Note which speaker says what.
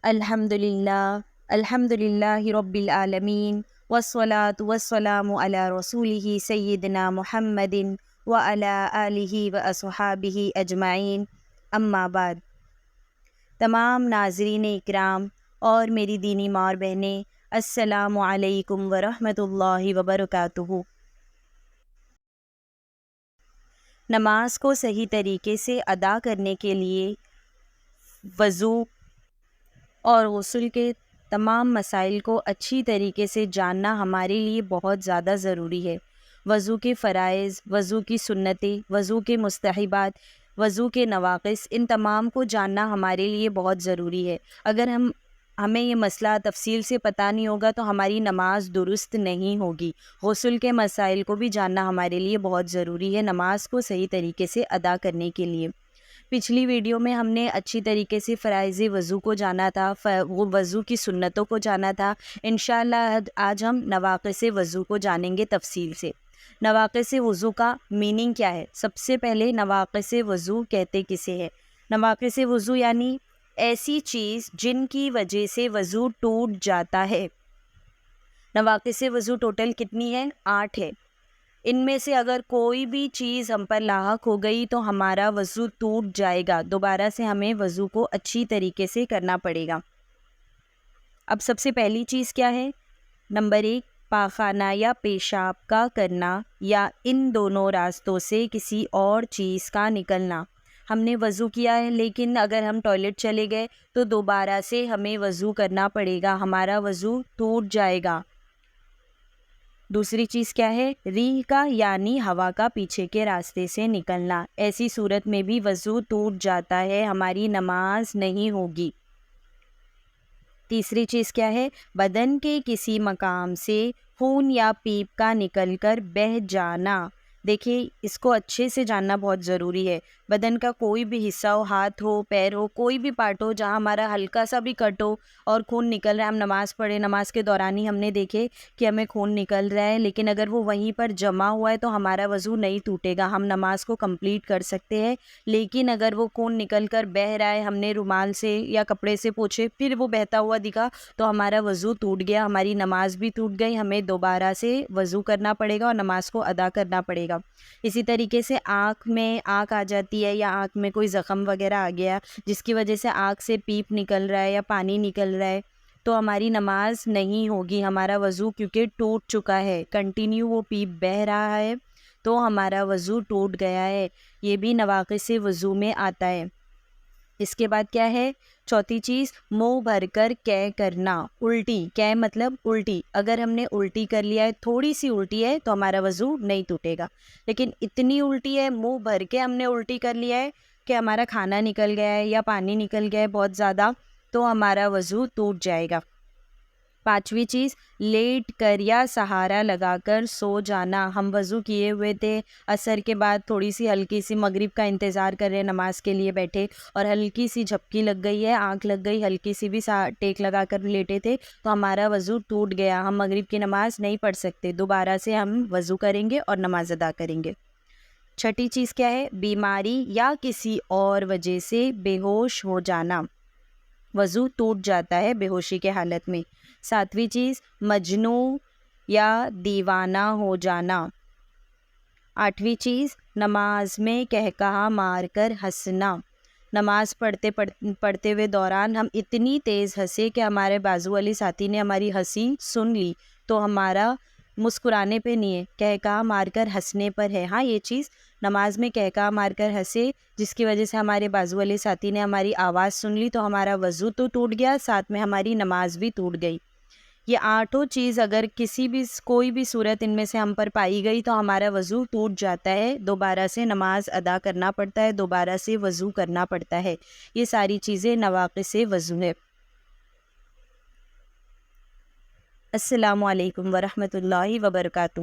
Speaker 1: الحمد للہ رب العالمین والصلاة والسلام علی رسولہ سیدنا محمد وعلی آلہ واصحابہ اجمعین، اما بعد۔ تمام ناظرین اکرام اور میری دینی ماں اور بہنیں، السلام علیکم ورحمۃ اللہ وبرکاتہ۔ نماز کو صحیح طریقے سے ادا کرنے کے لیے وضو اور غسل کے تمام مسائل کو اچھی طریقے سے جاننا ہمارے لیے بہت زیادہ ضروری ہے۔ وضو کے فرائض، وضو کی سنتیں، وضو کے مستحبات، وضو کے نواقص، ان تمام کو جاننا ہمارے لیے بہت ضروری ہے۔ اگر ہمیں یہ مسئلہ تفصیل سے پتہ نہیں ہوگا تو ہماری نماز درست نہیں ہوگی۔ غسل کے مسائل کو بھی جاننا ہمارے لیے بہت ضروری ہے نماز کو صحیح طریقے سے ادا کرنے کے لیے۔ پچھلی ویڈیو میں ہم نے اچھی طریقے سے فرائض وضو کو جانا تھا، وہ وضو کی سنتوں کو جانا تھا۔ انشاءاللہ آج ہم نواقص وضو کو جانیں گے تفصیل سے۔ نواقص وضو کا میننگ کیا ہے؟ سب سے پہلے نواقص وضو کہتے کسے ہیں؟ نواقص وضو یعنی ایسی چیز جن کی وجہ سے وضو ٹوٹ جاتا ہے۔ نواقص وضو ٹوٹل کتنی ہے؟ 8 ہے۔ ان میں سے اگر کوئی بھی چیز ہم پر لاحق ہو گئی تو ہمارا وضو ٹوٹ جائے گا، دوبارہ سے ہمیں وضو کو اچھی طریقے سے کرنا پڑے گا۔ اب سب سے پہلی چیز کیا ہے؟ نمبر 1، پاخانہ یا پیشاب کا کرنا یا ان دونوں راستوں سے کسی اور چیز کا نکلنا۔ ہم نے وضو کیا ہے لیکن اگر ہم ٹوائلٹ چلے گئے تو دوبارہ سے ہمیں وضو کرنا پڑے گا، ہمارا وضو ٹوٹ جائے گا۔ دوسری چیز کیا ہے؟ ریح کا یعنی ہوا کا پیچھے کے راستے سے نکلنا، ایسی صورت میں بھی وضو ٹوٹ جاتا ہے، ہماری نماز نہیں ہوگی۔ تیسری چیز کیا ہے؟ بدن کے کسی مقام سے خون یا پیپ کا نکل کر بہہ جانا۔ دیکھیے اس کو اچھے سے جاننا بہت ضروری ہے۔ بدن کا کوئی بھی حصہ ہو، ہاتھ ہو، پیر ہو، کوئی بھی پارٹ ہو جہاں ہمارا ہلکا سا بھی کٹ ہو اور خون نکل رہا ہے، ہم نماز پڑھے، نماز کے دوران ہی ہم نے دیکھے کہ ہمیں خون نکل رہا ہے، لیکن اگر وہ وہیں پر جمع ہوا ہے تو ہمارا وضو نہیں ٹوٹے گا، ہم نماز کو کمپلیٹ کر سکتے ہیں۔ لیکن اگر وہ خون نکل کر بہہ رہا ہے، ہم نے رومال سے یا کپڑے سے پوچھے پھر وہ بہتا ہوا دکھا تو ہمارا وضو ٹوٹ گیا، ہماری نماز بھی ٹوٹ گئی، ہمیں دوبارہ سے وضو کرنا پڑے گا اور نماز کو ادا کرنا پڑے گا۔ اسی طریقے سے آنکھ آ جاتی ہے یا آنکھ میں کوئی زخم وغیرہ آ گیا جس کی وجہ سے آنکھ سے پیپ نکل رہا ہے یا پانی نکل رہا ہے تو ہماری نماز نہیں ہوگی، ہمارا وضو کیونکہ ٹوٹ چکا ہے، کنٹینیو وہ پیپ بہہ رہا ہے تو ہمارا وضو ٹوٹ گیا ہے، یہ بھی نواقص وضو میں آتا ہے۔ اس کے بعد کیا ہے؟ چوتھی چیز، منہ بھر کر قے کرنا، الٹی، قے مطلب الٹی۔ اگر ہم نے الٹی کر لیا ہے، تھوڑی سی الٹی ہے تو ہمارا وضو نہیں ٹوٹے گا، لیکن اتنی الٹی ہے، منہ بھر کے ہم نے الٹی کر لیا ہے کہ ہمارا کھانا نکل گیا ہے یا پانی نکل گیا ہے بہت زیادہ تو ہمارا وضو ٹوٹ جائے گا۔ پانچویں چیز، لیٹ کر یا سہارا لگا کر سو جانا۔ ہم وضو کیے ہوئے تھے، عصر کے بعد تھوڑی سی ہلکی سی مغرب کا انتظار کر رہے، نماز کے لیے بیٹھے اور ہلکی سی جھپکی لگ گئی ہے، آنکھ لگ گئی، ہلکی سی بھی ٹیک لگا کر لیٹے تھے تو ہمارا وضو ٹوٹ گیا، ہم مغرب کی نماز نہیں پڑھ سکتے، دوبارہ سے ہم وضو کریں گے اور نماز ادا کریں گے۔ چھٹی چیز کیا ہے؟ بیماری یا کسی اور وجہ سے بے ہوش ہو جانا، وضو ٹوٹ جاتا ہے بے ہوشی کے حالت میں۔ ساتویں چیز، مجنون یا دیوانہ ہو جانا۔ آٹھویں چیز، نماز میں قہقہا مار کر ہنسنا۔ نماز پڑھتے ہوئے دوران ہم اتنی تیز ہنسے کہ ہمارے بازو والی ساتھی نے ہماری ہنسی سن لی تو ہمارا مسکرانے پہ نہیں ہے، قہقہا مار کر ہنسنے پر ہے۔ ہاں یہ چیز، نماز میں قہقہا مار کر ہنسے جس کی وجہ سے ہمارے بازو والے ساتھی نے ہماری آواز سن لی تو ہمارا وضو تو ٹوٹ گیا، ساتھ میں ہماری نماز بھی ٹوٹ گئی۔ یہ آٹھوں چیز اگر کوئی بھی صورت ان میں سے ہم پر پائی گئی تو ہمارا وضو ٹوٹ جاتا ہے، دوبارہ سے نماز ادا کرنا پڑتا ہے، دوبارہ سے وضو کرنا پڑتا ہے۔ یہ ساری چیزیں نواقص وضو ہے۔ السلام علیکم ورحمۃ اللہ وبرکاتہ۔